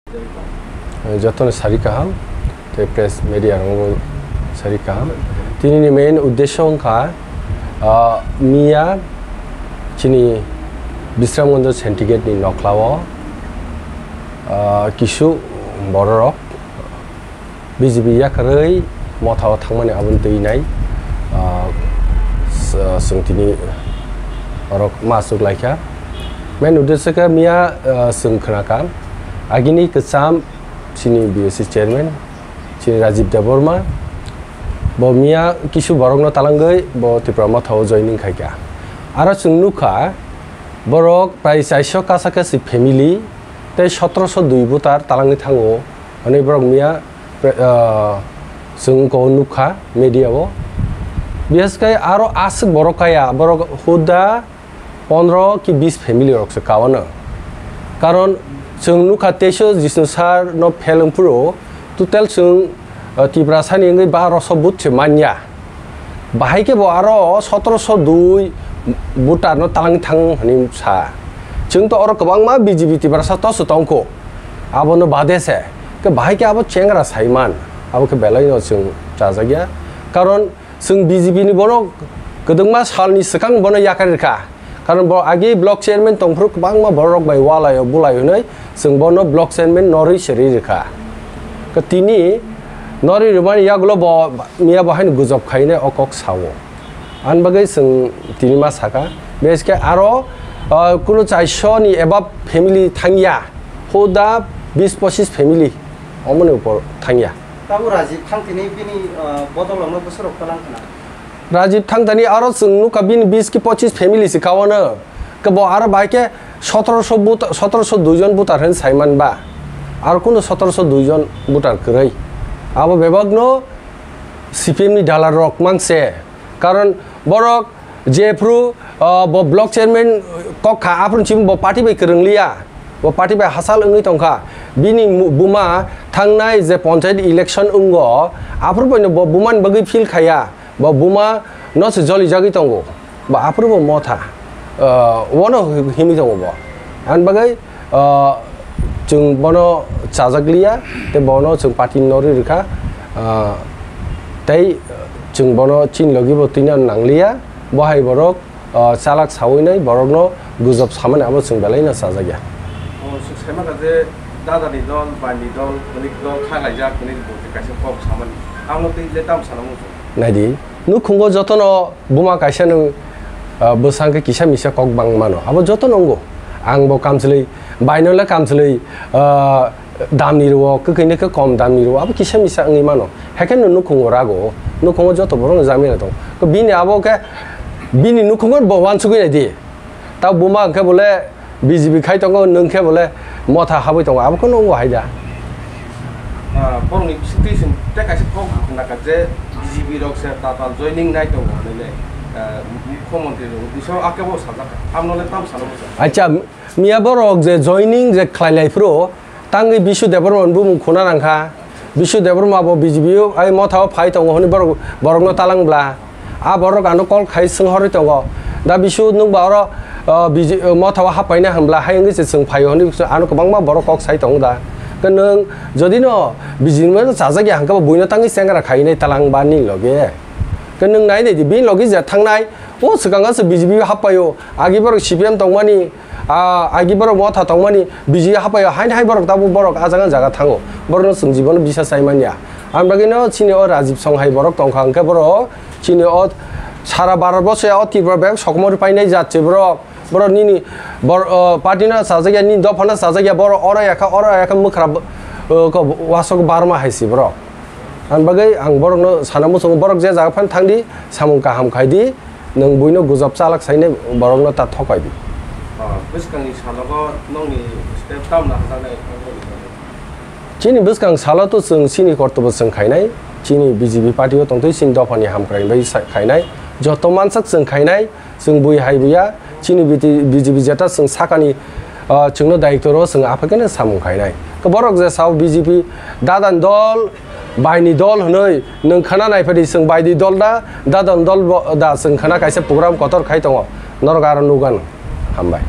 जतन सारी kaham te press media rongo सारी kaham tini main uddesho ka Miya chini Bishramganj syndicate ni noklawo kisu borok BJP yakrei motha thangmani abun teinai sungtini orok masuk laika main uddesho ka Miya sungkhnakam agini kesam sini BSC chairman sini Rajiv Deborma bo Miya kisu borok no talangai bo Tipra motha joining khaika aro sungnuka borok prai 400 kasakasi family te 1702 butar talangi thango ani borok Miya sungko nukha media bo biaskai aro asuk borok kaya borok huda 15 ki 20 family rok se kawana karon जों नुखातेसो जिसु सार न फेलंपुरो total जों तिब्रा सानि नगै 1200 बुट से मान्या बाहायके बो आरो 1702 बुटार न तालांग थां हनि सा जों तो अर गोबां मा बीजेपी तिब्रा सा तस तंको आबो न बादेसे के बाहायके आबो चेंग्रा साइमान आबो के बेलाय न जों जाजागिया कारण जों बीजेपी नि बनो गदंमा सालनि सिगां बनो याकारिखा कारण बो आगे ब्लॉक चेयरमैन तंफ्रु गोबां मा बरक बाय वालायाव बुलायनै जों बनो ब्लॉक चेयरमैन नरि सेरि रेखा क तिनि नरि रुमानि यागलो बो Miya बाहायन गुजब खायने अकक सावो आन बगै जों तिनि मा साका बेसके आरो कुनु 400 नि एबा फेमिली थांगिया होदा 20-25 फेमिली अमने ऊपर थांगिया ताबो राजीव थांतिनि बिनि बदलावनो बोसोराव कलांखना राजीव थांतानी आरो जों कबिन 20 की 25 फैमिली से कावनो कबो आरो बाइके 1702 जन बुटार हन साइमान बा आरो कुनो 1702 जन बुटार करै आबो बेबागनो सीपीएम नि डालार रक मांगसे कारण बरक जेफ्रु बो ब्लॉक चेयरमैन कखा आफुन चिम बो पार्टी बाय करंलिया बो पार्टी बाय हासाल अंगै तंखा बिनि बुमा थांनाय जे पंचायत इलेक्शन अंगो आफुर बयनो बो बुमान बगै फिल खाया बा बुमा न से जलि जागि तंगो बा आफुरबो मथा वनो हिमि तंगो बा आन बगै जों बनो चाजागलिया ते बनो जों पार्टी नरि रेखा तै जों बनो चिन लगिबो तिना नांलिया बहाय बरक चालाक सावैनै बरकनो गुजब सामान आबो जों बेलायना चाजागिया सेमा जे दादानि दल बानि दल कनिक दल खालायजा कनिक बते कासे पप सामान आमनो तै जे ताम सानामो नायदि नुखुंगो जतन बुमा कायसन बोसांके किसा मिसा कक बां मानो आबो जतन अंगो आंबो कामसलै बायनोला कामसलै दामनि रो ककैने क कम दामनि रो आबो किसा मिसा अंगै मानो हेकेन नुखुंगो रागो नुखुंगो जत बरन जामिना दं क बिनि आबो के बिनि नुखुंगो बवान सुगै दि ता बुमा के बोले बीजेपी खाइ तंगो नंखे बोले मथा हाबै तंगो आबो कोन अंगो हायदा बरनि सिचुएशन ते कासे पक नाका जे BJP rok se tatal joining night to ne मुख्यमंत्री रो बिसो आकेबो साजा आमनले ताम सानो अच्छा Miya borok जे joining जे खलायलायफ्रो तांगै बिशु देबरमन बु मुखना रांखा बिशु देबरमा बो BJP आइ मथाव फाइ तंगो हनि बरकनो तालांब्ला आ बरक आनो कल खाइ सोंहरै तंगो दा बिशु नुं बारो मथाव हापायना हमब्ला हायंगै से सों फाइ हनि आनो गोबांमा बरक कक साइ तंगो दा नों जदि न बिजिनो जाजागि हांका बयनो तांगै सेंग्रा खायनै तालां बानि लगे नों नायनै दि बिन लगे जे थांनाय ओ सिगांगासो BJP हापायो आगिबर CPM तंमानि आगिबर मथा तंमानि BJP हापायो हाइन हाइ बरक दाबो बरक आजागा जागा थांगो बरनो जों जीवन बिसा साइमानिया आमबागिनो चिनि ओ राजीव संहाय बरक तंखा अंके बरक चिनि ओ सारा भारत बर्षे ओ तिब्रा बेक सकमर पाइनाय जाचे बरक बरक निनि पार्टीना साजागिया नि दफाना साजागिया बरक अरायाखा मुखरा को वासक बारमा हाइसि बरक आं बागै आं बरकनो सानामु सं बरक जे जागाफान थांदि सामुं काहाम खायदि नों बयनो गुजब चालाक साइने बरकनो ता थकायदि बिसकांनि सालागो नंनि स्टेप तामना हाजानाय चिनि बिसकां साला तो जों सिनि कर्तब्य जों खायनाय चिनि BJP पार्टीखौ तंतै सिन दफानि हामक्राय बै खायनाय जत मानसाक जों खायनाय जों बुइ हायबिया चिनि BJP जेता जों साखानि जोंनो दायित्व जों आफाकेनो सामुं खायनाय बरक जे साव BJP दादान दल बायनि दल हनै नों खाना नायफादि जों बायदि दल दा दादान दल दा जों खाना कायसे प्रग्राम कतर खाय दङ नरगार नुगान हामबाय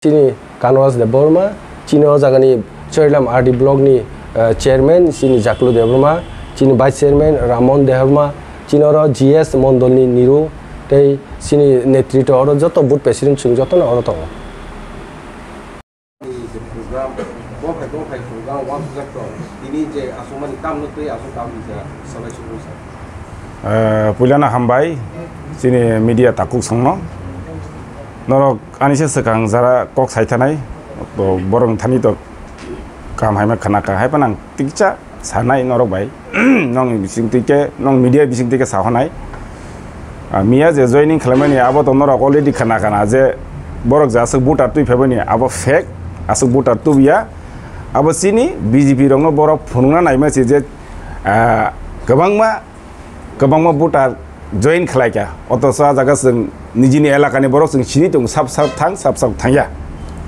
चिनि कानवास दे Burma Chini जागानि Chorilam RD Blog ni chairman sini Jaklu Devroma, sini vice chairman Ramon Devroma, sini oro GS Mondol ni Niru, tei sini netrito oro joto board president sung joto na oro tongo. Program, program one sector. Ini je asumani tam nutri asum tam bisa sampai suruh. Pulana hambai, sini media takuk sangno. Norok anise sekang zara kok saitanai, to borong thani to kam hai ma khana ka hai panang tikcha sanai norok bai. Nong bising tike, nong media bising tike sahonai. Miya je joining khalamani abo to norok already khana kana je borok jasuk buta tui phebani abo fake asuk buta tu biya. Abo sini BJP rongno borok phununa naima si je gabangma buta join khlaika otosa jaga sing nijini elakani borok sing sini tung sap thangya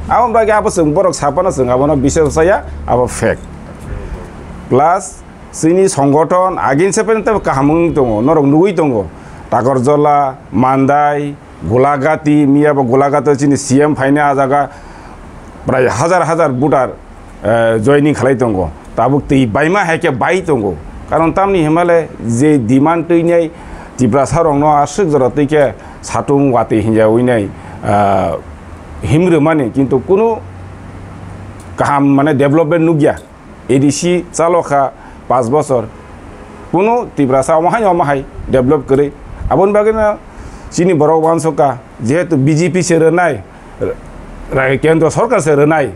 abon bagi abo sing borok sapana sing abono bishes saya abo fake plus sini songgoton agin sepen te kahamung tongo norok nugui tongo takorjola mandai golagati miya ba golagato sini CM faina jaga pray হাজার butar joining khalai tongo tabuk tei baima heke bai tongo karon tamni himalay je demand teinai Tipra sarongno asuk jorotike satung wati hinja uinai himremani kintu kuno kaham mane development nugya ADC chaloka 5 বছর kuno Tipra sa omahai develop kore abon bagena sini borok wansoka jehetu BJP serenai kendra sarkar serenai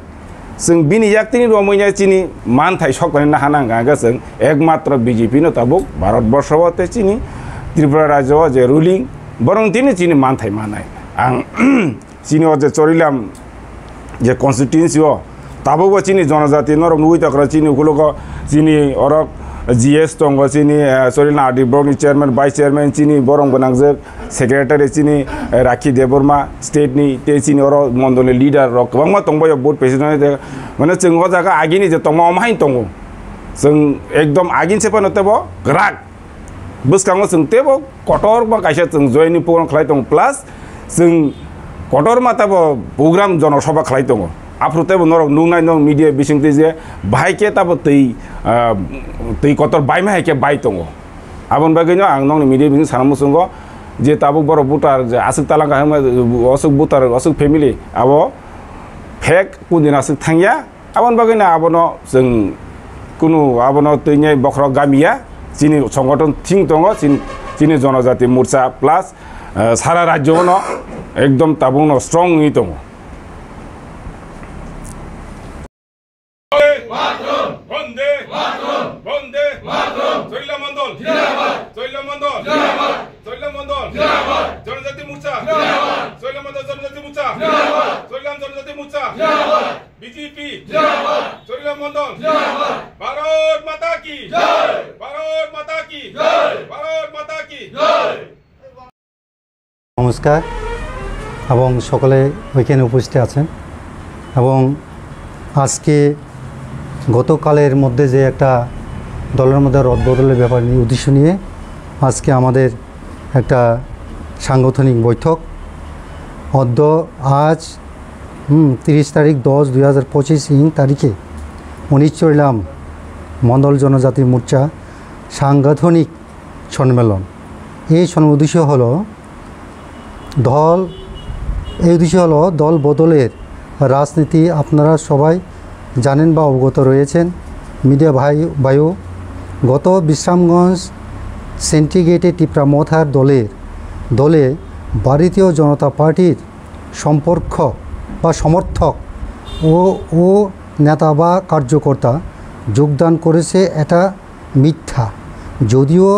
sing bini yaktini romonya chini manthai sokone na hananga gaseng ekmatra BJP no tabuk bharatborshote chini Tipra Rajo je ruling borong tini chini manthai manai ang chini oje chorilam je constituency o tabuk chini Janjati norok nugui takra chini kuloko chini orok GS tongo chini chorilam RD Blog ni chairman vice chairman chini borong bonangje secretary chini Rakhi Deborma state ni te chini oro mondole leader rok bangma tongbo board president de mane chenggo jaga agini je tongma omhain tongo sing ekdom agin sepan otebo grak buskango sing tebo kotor ba kaisa sing join program khlai tong plus sing kotor mata bo program jonosabha khlai tongo aprutebo norok nungnai nong media bising je baike tabo tei kotor baima heke bai tongo abon bageno ang nong media bising sanamusungo je tabuk boro butar je asuk talanga hama asuk butar asuk family abo fake kundina asuk thangya abon bageno abono sing kuno abono teinyai bokro gamia chini সংগঠন thing tongo chini Janjati murcha plus sara rajyo no ekdom tabung no strong ni tongo Janjati murcha Janjati murcha BJP Chorilam Mondol Bharat Mata ki jai Bharat Mata ki jai Bharat Mata ki jai নমস্কার এবং সকলে ওইখানে উপস্থিত আছেন এবং আজকে গতকালের মধ্যে যে একটা দলের মধ্যে রদবদলের ব্যাপার নিয়ে উদ্দেশ্য নিয়ে আজকে আমাদের একটা সাংগঠনিক বৈঠক অদ্য আজ 30 তারিখ 10/2025 তারিখে 19 চরিলাম মন্ডল জনজাতি মোর্চা সাংগঠনিক সম্মেলন এই উদ্দেশ্য হলো দল বদলের রাজনীতি আপনারা সবাই জানেন বা অবগত রয়েছেন মিডিয়া ভাই গত বিশ্রামগঞ্জ সেন্টিগ্রেটে টিপ্রা মথার দলে ভারতীয় জনতা পার্টির সম্পর্ক বা সমর্থক ও নেতা বা কার্যকর্তা যোগদান করেছে এটা মিথ্যা যদিও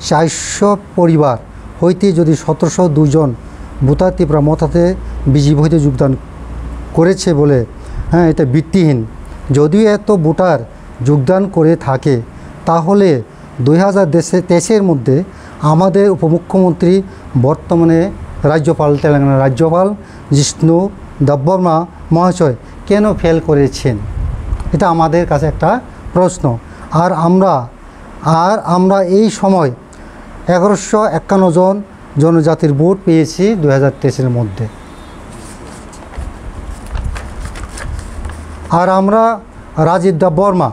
400 পরিবার হইতে যদি 1702 জন বুতা টিপ্রা মথাতে বিজেপি হইতে যোগদান করেছে বলে এটা ভিত্তিহীন যদিও এত ভোটার যোগদান করে থাকে তাহলে 2023 মধ্যে আমাদের উপমুখ্যমন্ত্রী বর্তমানে তেলেঙ্গানার রাজ্যপাল জিষ্ণু দেববর্মা মহাশয় কেন ফেল করেছেন এটা আমাদের কাছে একটা প্রশ্ন আর আমরা এই সময় 1151 জন জনজাতির ভোট পেয়েছি 2023 মধ্যে আর রাজীব দেববর্মা।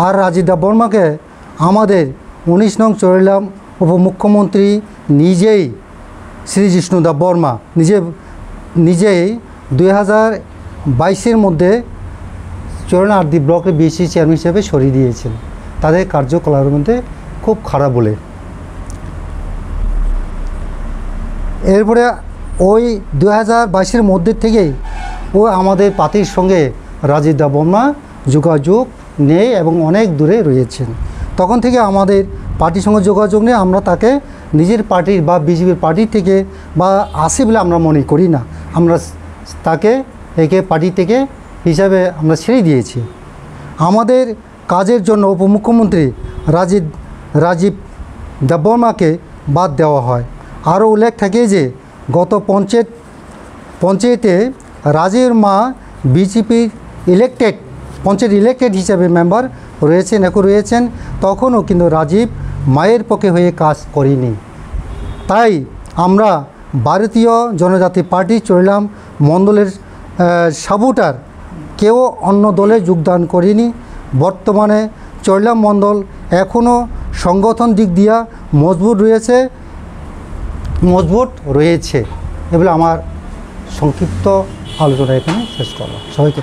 আর রাজীব দেববর্মাকে আমাদের 19 নং চরিলাম উপমুখ্যমন্ত্রী নিজেই শ্রীজিষ্ণু দেববর্মা নিজেই 2022-এর মধ্যে চরণার্দি ব্লকের বিএসসি চেয়ারম্যান হিসেবে সরিয়ে দিয়েছেন তাদের কার্যকলাপের মধ্যে খুব খারাপ বলে। এরপরে ওই 2022-এর মধ্যে থেকেই ও আমাদের পার্টির সঙ্গে রাজীব দেববর্মা যোগাযোগ নেই এবং অনেক দূরে রয়েছেন। তখন থেকে আমাদের পার্টির সঙ্গে যোগাযোগ নেই, আমরা তাকে নিজের পার্টির বা বিজেপির পার্টি থেকে বা আসে বলে আমরা মনে করি না, আমরা তাকে একে পার্টি থেকে হিসাবে আমরা ছেড়ে দিয়েছি। আমাদের কাজের জন্য উপমুখ্যমন্ত্রী রাজীব দেববর্মাকে বাদ দেওয়া হয়। আরও উল্লেখ থাকে যে গত পঞ্চায়েতে রাজীবের মা বিজেপির পঞ্চায়েত ইলেক্টেড হিসাবে মেম্বার রয়েছেন তখনও কিন্তু রাজীব মায়ের পক্ষে হয়ে কাজ করেনি। তাই আমরা ভারতীয় জনজাতি পার্টি চরিলাম মণ্ডলের সাপোর্টার কেউ অন্য দলে যোগদান করেনি। বর্তমানে চরিলাম মণ্ডল এখনও সংগঠন দিক দিয়া মজবুত রয়েছে। এগুলো আমার সংক্ষিপ্ত আলোচনা এখানে শেষ করলাম। সবাইকে